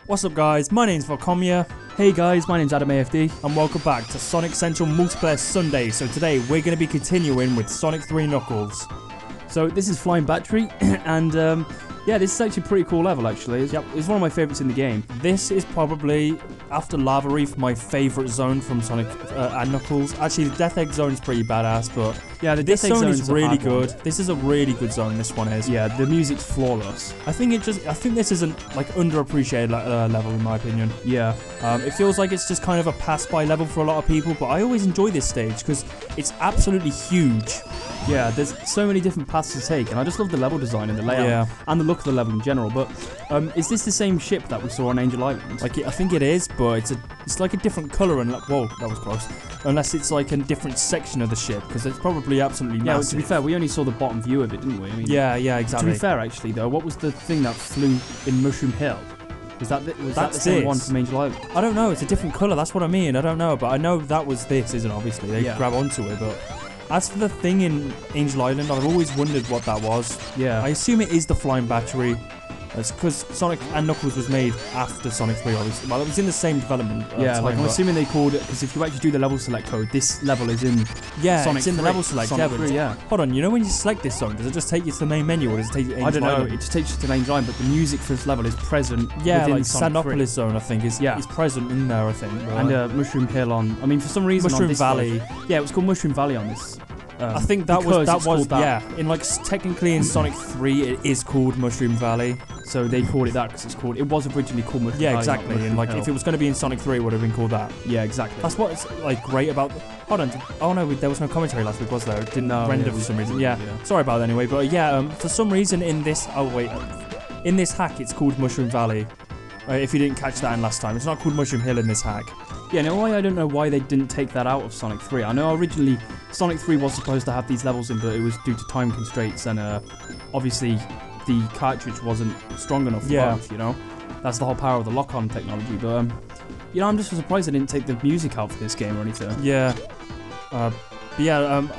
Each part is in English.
What's up guys, my name's VeIcomia. Hey guys, my name's AdamAFD. And welcome back to Sonic Central Multiplayer Sunday. So today we're going to be continuing with Sonic 3 Knuckles. So this is Flying Battery, and yeah, this is actually a pretty cool level actually. It's one of my favourites in the game. This is probably, after Lava Reef, my favourite zone from Sonic and Knuckles. Actually, the Death Egg zone is pretty badass, but yeah, this zone is really good. This is a really good zone, this one is. Yeah, the music's flawless. I think this is an underappreciated level in my opinion. Yeah. It feels like it's just kind of a pass-by level for a lot of people, but I always enjoy this stage because it's absolutely huge. Yeah, there's so many different paths to take, and I just love the level design and the layout and the look of the level in general. But is this the same ship that we saw on Angel Island? Like, I think it is, but it's like a different color and whoa, that was close. Unless it's like a different section of the ship, because it's probably absolutely massive. Yeah, to be fair, we only saw the bottom view of it, didn't we? I mean, yeah, exactly. To be fair, actually, though, what was the thing that flew in Mushroom Hill? Was that the same one from Angel Island? I don't know. It's a different color. That's what I mean. I don't know, but I know that was this, isn't it? Obviously, they grab onto it, but. As for the thing in Angel Island, I've always wondered what that was. Yeah. I assume it is the Flying Battery. It's because Sonic and Knuckles was made after Sonic 3, obviously. Well, it was in the same development. Yeah, like I'm assuming they called it, because if you actually do the level select code, this level is in Sonic it's in the level select. Sonic 3, yeah. Hold on, you know when you select this zone, does it just take you to the main menu, or does it take you to Angel Island? I don't know, it just takes you to the Angel Island, but the music for this level is present within like Sandopolis zone, I think, is present in there, I think. And Mushroom Hill on, I mean, for some reason Mushroom on this Valley. Yeah, it was called Mushroom Valley on this. I think that was in technically in Sonic 3 it is called Mushroom Valley, so they called it that because it was originally called Mushroom Valley. Yeah, exactly. And like if it was going to be in Sonic 3, it would have been called that. Yeah, exactly. That's what it's like great about. Hold on. Oh no, there was no commentary last week, was there? It didn't render for some reason. Yeah. Sorry about that anyway. But yeah, for some reason in this, in this hack it's called Mushroom Valley. If you didn't catch that in last time, it's not called Mushroom Hill in this hack. Yeah, no, I don't know why they didn't take that out of Sonic 3. I know originally Sonic 3 was supposed to have these levels in, but it was due to time constraints, and obviously the cartridge wasn't strong enough for both, you know? That's the whole power of the lock-on technology, but, you know, I'm just surprised they didn't take the music out for this game or anything. Yeah. I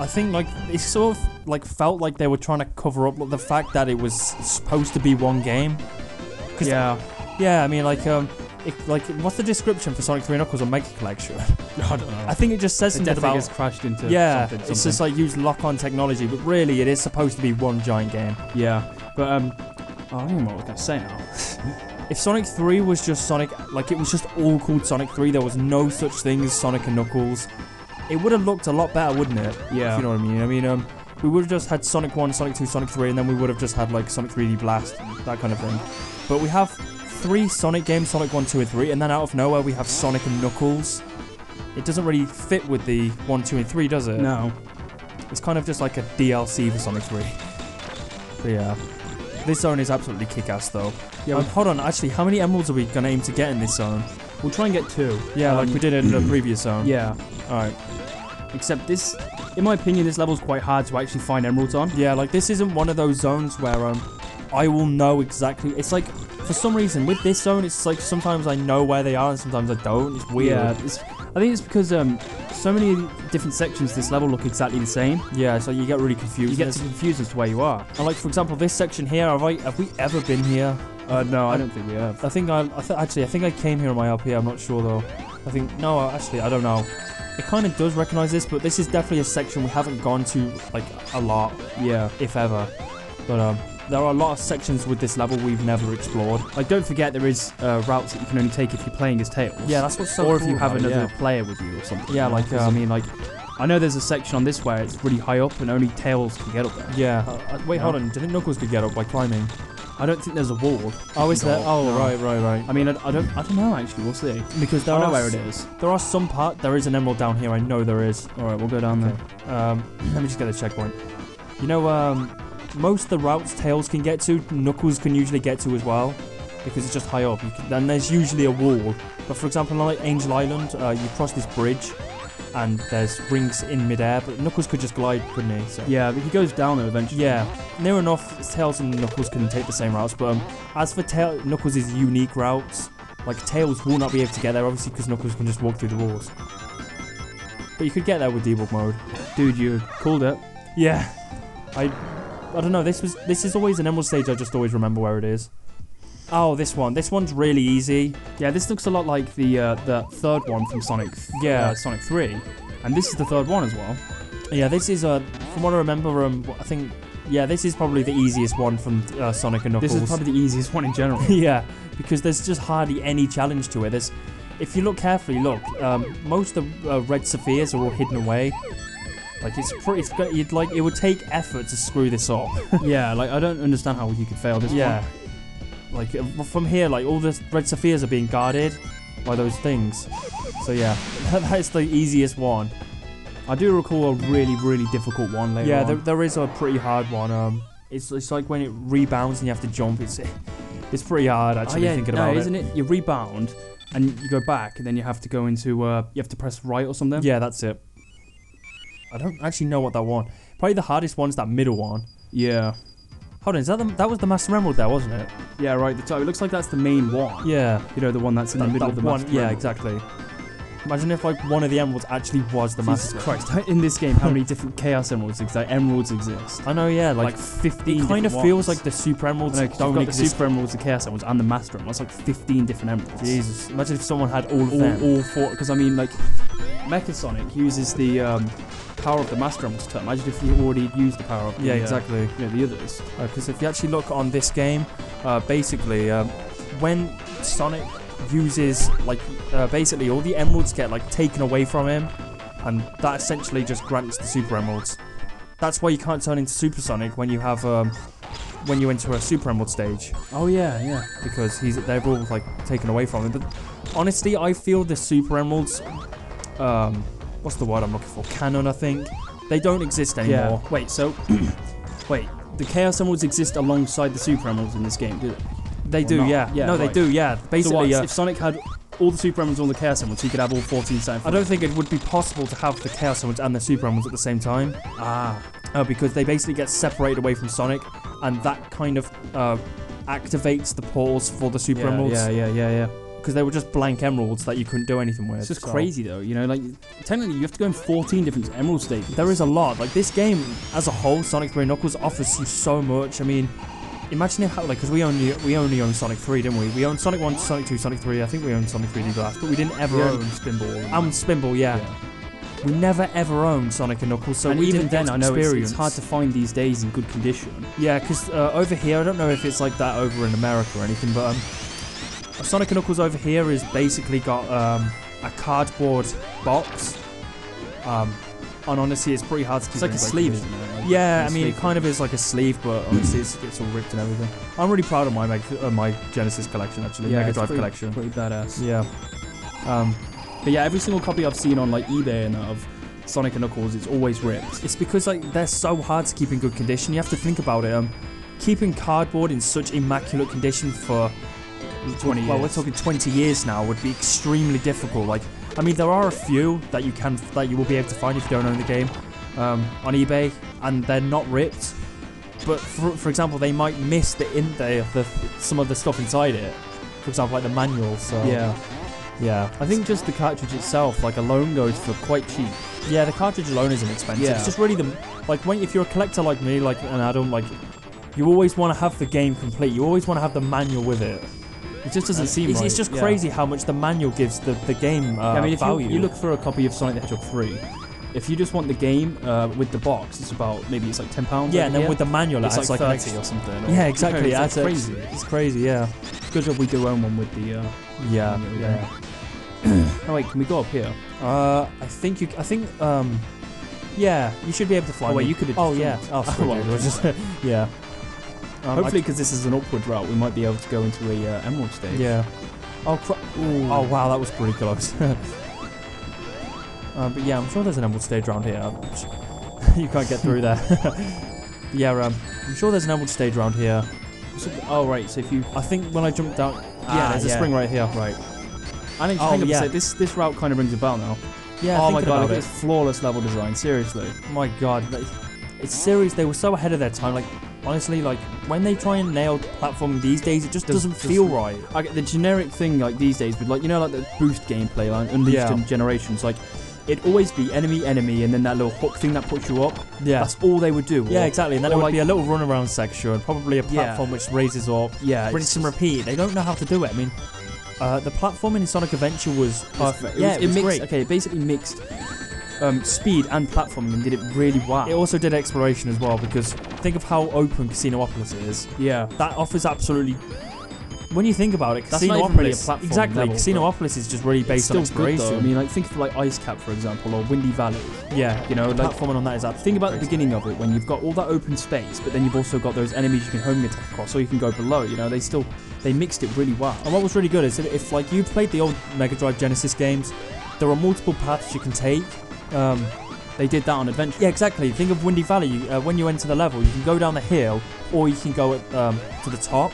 think, like, it sort of, like, felt like they were trying to cover up the fact that it was supposed to be one game. Yeah, I mean, what's the description for Sonic 3 Knuckles on Mega Collection? I don't know. I think it just says something about it's crashed into something. It's just like use lock-on technology, but really it is supposed to be one giant game. Yeah, but I don't know what I was going to say now. If Sonic 3 was just Sonic, like it was just all called Sonic 3, there was no such thing as Sonic and Knuckles, it would have looked a lot better, wouldn't it? Yeah. If you know what I mean. I mean, we would have just had Sonic 1, Sonic 2, Sonic 3, and then we would have just had like Sonic 3D Blast, that kind of thing. But we have 3 Sonic games, Sonic 1, 2, and 3, and then out of nowhere we have Sonic and Knuckles. It doesn't really fit with the 1, 2, and 3, does it? No. It's kind of just like a DLC for Sonic 3. But yeah. This zone is absolutely kick-ass though. Yeah. Hold on, actually, how many emeralds are we going to aim to get in this zone? We'll try and get 2. Yeah, like we did in the previous zone. Yeah. Alright. Except this, in my opinion, this level's quite hard to actually find emeralds on. Yeah, like this isn't one of those zones where I will know exactly. It's like, for some reason, with this zone, it's like sometimes I know where they are and sometimes I don't. It's weird. Yeah, I think it's because so many different sections of this level look exactly the same. Yeah, so you get really confused. You get confused as to where you are. And like, for example, this section here, have we ever been here? No, I don't think we have. I think I came here on my LP, I'm not sure though. Actually, I don't know. It kind of does recognize this, but this is definitely a section we haven't gone to, like, a lot. Yeah. If ever. But, there are a lot of sections with this level we've never explored. Like, don't forget there is routes that you can only take if you're playing as Tails. Yeah, that's what's so cool. Or if you have another player with you or something. Yeah, like, I mean, like, I know there's a section on this where it's really high up and only Tails can get up there. Yeah. Wait, hold on. Didn't Knuckles could get up by climbing? I don't think there's a wall. Oh, is there? Oh, no. Right. I mean, I don't know actually. We'll see. Because I know where it is. There are some there is an emerald down here. I know there is. All right, we'll go down there. Let me just get a checkpoint. You know, most of the routes Tails can get to, Knuckles can usually get to as well, because it's just high up. Then there's usually a wall. But for example, like Angel Island, you cross this bridge, and there's rings in midair, but Knuckles could just glide, couldn't he? So. Yeah, but he goes down there eventually. Yeah, near enough, Tails and Knuckles can take the same routes, but as for Knuckles' unique routes, like Tails will not be able to get there, obviously, because Knuckles can just walk through the walls. But you could get there with debug mode. Dude, you called it. Yeah. I don't know, this is always an emerald stage, I just always remember where it is. Oh, this one. This one's really easy. Yeah, this looks a lot like the third one from Sonic. Sonic 3, and this is the third one as well. Yeah, this is from what I remember. I think this is probably the easiest one from Sonic and Knuckles. This is probably the easiest one in general. Yeah, because there's just hardly any challenge to it. If you look carefully, most of the red spheres are all hidden away. Like it would take effort to screw this up. Yeah, like I don't understand how you could fail this one. Like from here, like all the red spheres are being guarded by those things. So yeah, that's the easiest one. I do recall a really, really difficult one later on. Yeah, there is a pretty hard one. It's like when it rebounds and you have to jump. It's pretty hard actually thinking about it. Isn't it? You rebound and you go back, and then you have to go into you have to press right or something. Yeah, that's it. I don't actually know what that one. Probably the hardest one's that middle one. Yeah. Hold on, that was the Master Emerald there, wasn't it? Yeah, right. It looks like that's the main one. Yeah. You know, the one that's in the middle of the Master Emerald. Yeah, exactly. Imagine if like one of the emeralds actually was the Master. Christ! In this game, how many different Chaos Emeralds exist? I know, yeah, like 15. It kind of feels like the Super Emeralds don't exist. The Super Emeralds, the Chaos Emeralds, and the Master Emeralds. That's like 15 different emeralds. Jesus! Imagine if someone had all of them. All four. Because I mean, like, Mecha Sonic uses the power of the Master Emeralds to imagine if you already used the power of the, exactly. The others. Because if you actually look on this game, basically, when Sonic uses basically all the emeralds get like taken away from him, and that essentially just grants the Super Emeralds. That's why you can't turn into Super Sonic when you have when you enter a Super Emerald stage. Oh yeah, because they're all like taken away from him. But honestly, I feel the Super Emeralds, what's the word I'm looking for? Canon, I think. They don't exist anymore. Yeah. Wait, so the Chaos Emeralds exist alongside the Super Emeralds in this game, do they? They do, yeah. No, they do, yeah. Basically, so if Sonic had all the Super Emeralds and all the Chaos Emeralds, he could have all 14 separate. I don't think it would be possible to have the Chaos Emeralds and the Super Emeralds at the same time. Because they basically get separated away from Sonic, and that kind of activates the portals for the Super Emeralds. Yeah. Because they were just blank emeralds that you couldn't do anything with. It's just crazy though, you know, like technically you have to go in 14 different emerald stages. There is a lot. Like this game as a whole, Sonic 3 Knuckles offers you so much. I mean, imagine if because we only own Sonic 3, didn't we? We owned Sonic 1, Sonic 2, Sonic 3. I think we owned Sonic 3D Blast, but we didn't ever own Spinball. Spinball, yeah. We never ever owned Sonic and Knuckles, so and we even didn't then, get I know experience. It's hard to find these days in good condition. Yeah, because over here, I don't know if it's like that over in America or anything, but Sonic and Knuckles over here is basically got a cardboard box. And honestly, it's pretty hard to keep. It's like a sleeve, isn't it? Like I mean, it kind of is like a sleeve, but honestly, it's all ripped and everything. I'm really proud of my Genesis collection, actually. Mega Drive collection. Pretty badass. Yeah. But yeah, every single copy I've seen on like eBay and of Sonic and Knuckles, it's always ripped. It's because like they're so hard to keep in good condition. You have to think about it. Keeping cardboard in such immaculate condition for 20 years. Well, we're talking 20 years now would be extremely difficult. Like, I mean, there are a few that you will be able to find if you don't own the game on eBay, and they're not ripped. But for example, they might miss some of the stuff inside it. For example, like the manual. So yeah. I think just the cartridge itself, like alone, goes for quite cheap. Yeah, the cartridge alone isn't expensive. Yeah. It's just really if you're a collector like me, like an Adam, like you always want to have the game complete. You always want to have the manual with it. It just doesn't seem right. It's just crazy how much the manual gives the game I mean, if value. you look for a copy of Sonic the Hedgehog 3, if you just want the game with the box, it's about maybe it's like £10. Yeah, and then with the manual, it's like 30 or something. Yeah, exactly. It's crazy. It's crazy. Yeah. It's good job we do own one with the. Yeah. Oh wait, can we go up here? I think. Yeah, you should be able to fly. Oh wait, you could have. Oh yeah. Oh, sorry, yeah. Hopefully, because this is an upward route, we might be able to go into a emerald stage. Yeah. Oh wow, that was pretty close. But yeah, I'm sure there's an emerald stage around here. You can't get through there. Yeah, I'm sure there's an emerald stage around here. Oh right, so if you, I think when I jumped down, there's a spring right here. Right. I think this route kind of rings a bell now. Yeah. Oh my god, look at this flawless level design. Seriously. Oh my god, it's serious. They were so ahead of their time. Like honestly, like when they try and nail platforming these days, it just doesn't feel right. I get the generic thing like these days with like like the boost gameplay, like Unleashed and Generations. Like it'd always be enemy, and then that little hook thing that puts you up. Yeah. That's all they would do. Yeah, exactly. And then it would like, be a little runaround section, probably a platform which raises up, rinse and repeat. They don't know how to do it. I mean, the platforming in Sonic Adventure was perfect. It was mixed, great. Okay, it basically mixed speed and platforming and did it really well. It also did exploration as well, because think of how open Casinopolis is. Yeah. That offers absolutely... When you think about it, that's not even really a platform exactly. level, Casinopolis is just really based on exploration. Good, I mean, like think of like Ice Cap, for example, or Windy Valley. Yeah, you know, like platforming on that is absolutely think about the beginning of it when you've got all that open space, but then you've also got those enemies you can homing attack across, or you can go below. You know, they mixed it really well. And what was really good is if like you played the old Mega Drive Genesis games, there are multiple paths you can take. They did that on Adventure. Yeah, exactly. Think of Windy Valley. When you enter the level, you can go down the hill, or you can go to the top.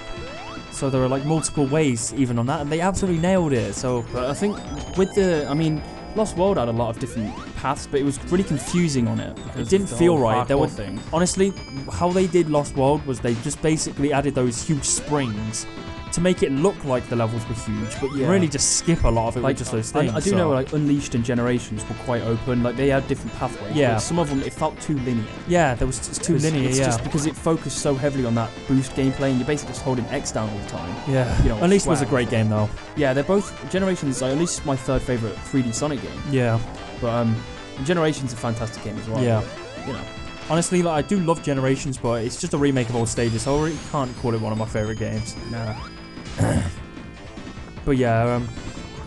So there are like multiple ways even on that, and they absolutely nailed it. So, but I think with Lost World had a lot of different paths, but it was really confusing on it. It didn't feel right. There were honestly, how they did Lost World was they just basically added those huge springs to make it look like the levels were huge, but you really just skip a lot of it with just those things. I do know like Unleashed and Generations were quite open, like they had different pathways. Yeah. Some of them, it felt too linear. Yeah, there was just too linear, it's just because it focused so heavily on that boost gameplay, and you're basically just holding X down all the time. Yeah. You know, Unleashed was a great game though. Yeah, they're both, Generations, like, Unleashed is my third favourite 3D Sonic game. Yeah. But Generations is a fantastic game as well. Yeah. You know. Honestly, like, I do love Generations, but it's just a remake of old stages, so I really can't call it one of my favourite games. Nah. But yeah,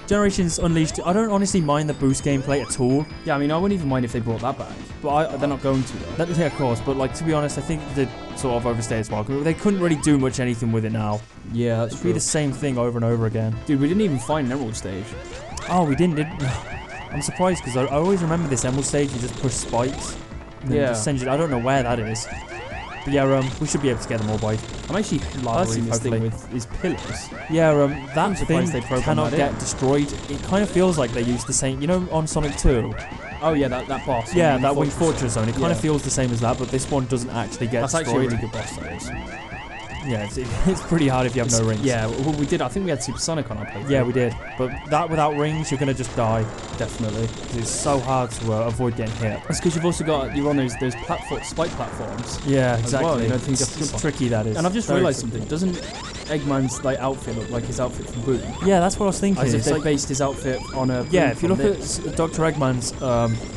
Generations Unleashed, I don't honestly mind the boost gameplay at all. Yeah, I mean, I wouldn't even mind if they brought that back. But they're not going to, though. Yeah, of course, but like, to be honest, I think they sort of overstayed as well. They couldn't really do much anything with it now. Yeah, that's true. It'd be the same thing over and over again. Dude, we didn't even find an Emerald stage. Oh, we didn't, I'm surprised, because I always remember this Emerald stage, you just push spikes. And then just send you, I don't know where that is. But yeah, we should be able to get them all by. I'm actually lathering this thing with his pillars. Yeah, that thing they cannot get destroyed. It kind of feels like they use the same, you know, on Sonic 2. Oh yeah, that boss. Yeah, that Winged Fortress Zone. It kind of feels the same as that, but this one doesn't actually get destroyed. That's actually a really good boss, that is. Yeah, it's pretty hard if you have no rings. Yeah, well, we did. I think we had Super Sonic on our playthrough. Yeah, we did. But that without rings, you're gonna just die. Definitely. It's so hard to avoid getting hit. That's because you've also got you're on those spike platforms. Yeah, exactly. Well, you know, it's tricky that is. And I've just realised something. Doesn't Eggman's like outfit look like his outfit from Boom? Yeah, that's what I was thinking. As if they based his outfit on a. Yeah, if you look at Dr. Eggman's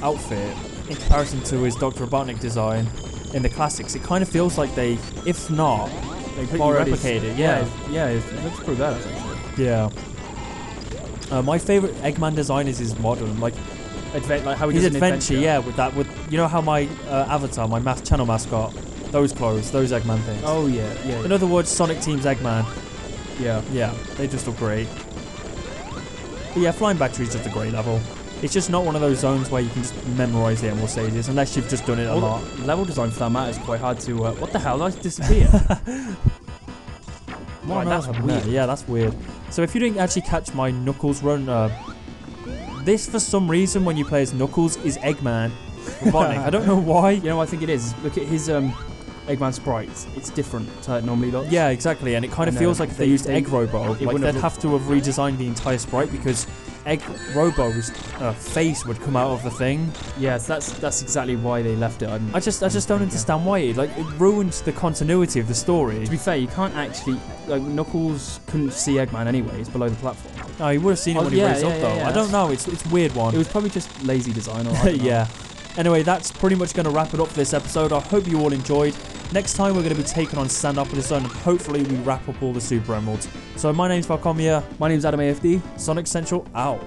outfit in comparison to his Dr. Robotnik design in the classics, it kind of feels like they, if not, they replicated. Yeah, it looks pretty bad actually. Yeah. My favourite Eggman design is his modern, like how he his does adventure. Yeah, with you know how my avatar, my channel mascot, those clothes, those Eggman things. Oh yeah. In other words, Sonic Team's Eggman. Yeah, they just look great. But yeah, Flying Battery is just a great level. It's just not one of those zones where you can just memorise the Emerald stages unless you've just done it a lot. Level design for that matter is quite hard to. What the hell? Did I disappear? Right, that's weird. Yeah, that's weird. So if you didn't actually catch my Knuckles run, this for some reason when you play as Knuckles is Eggman. Robotnik. I don't know why. You know what I think it is? Look at his Eggman sprites. It's different to how it normally looks. Yeah, exactly. And it kind of feels like if they used Egg Robo, like they'd have to have redesigned the entire sprite because Egg Robo's face would come out of the thing. Yes, that's exactly why they left it. I just don't understand why. It ruins the continuity of the story. To be fair, you can't actually Knuckles couldn't see Eggman anyways below the platform. No, he would have seen it when he raised up though. I don't know. It's a weird one. It was probably just lazy design. Or I don't know. Yeah. Anyway, that's pretty much going to wrap it up for this episode. I hope you all enjoyed. Next time we're going to be taking on Sandopolis Zone and hopefully we wrap up all the Super Emeralds. So my name's VeIcomia. My name's AdamAFD. Sonic Central out.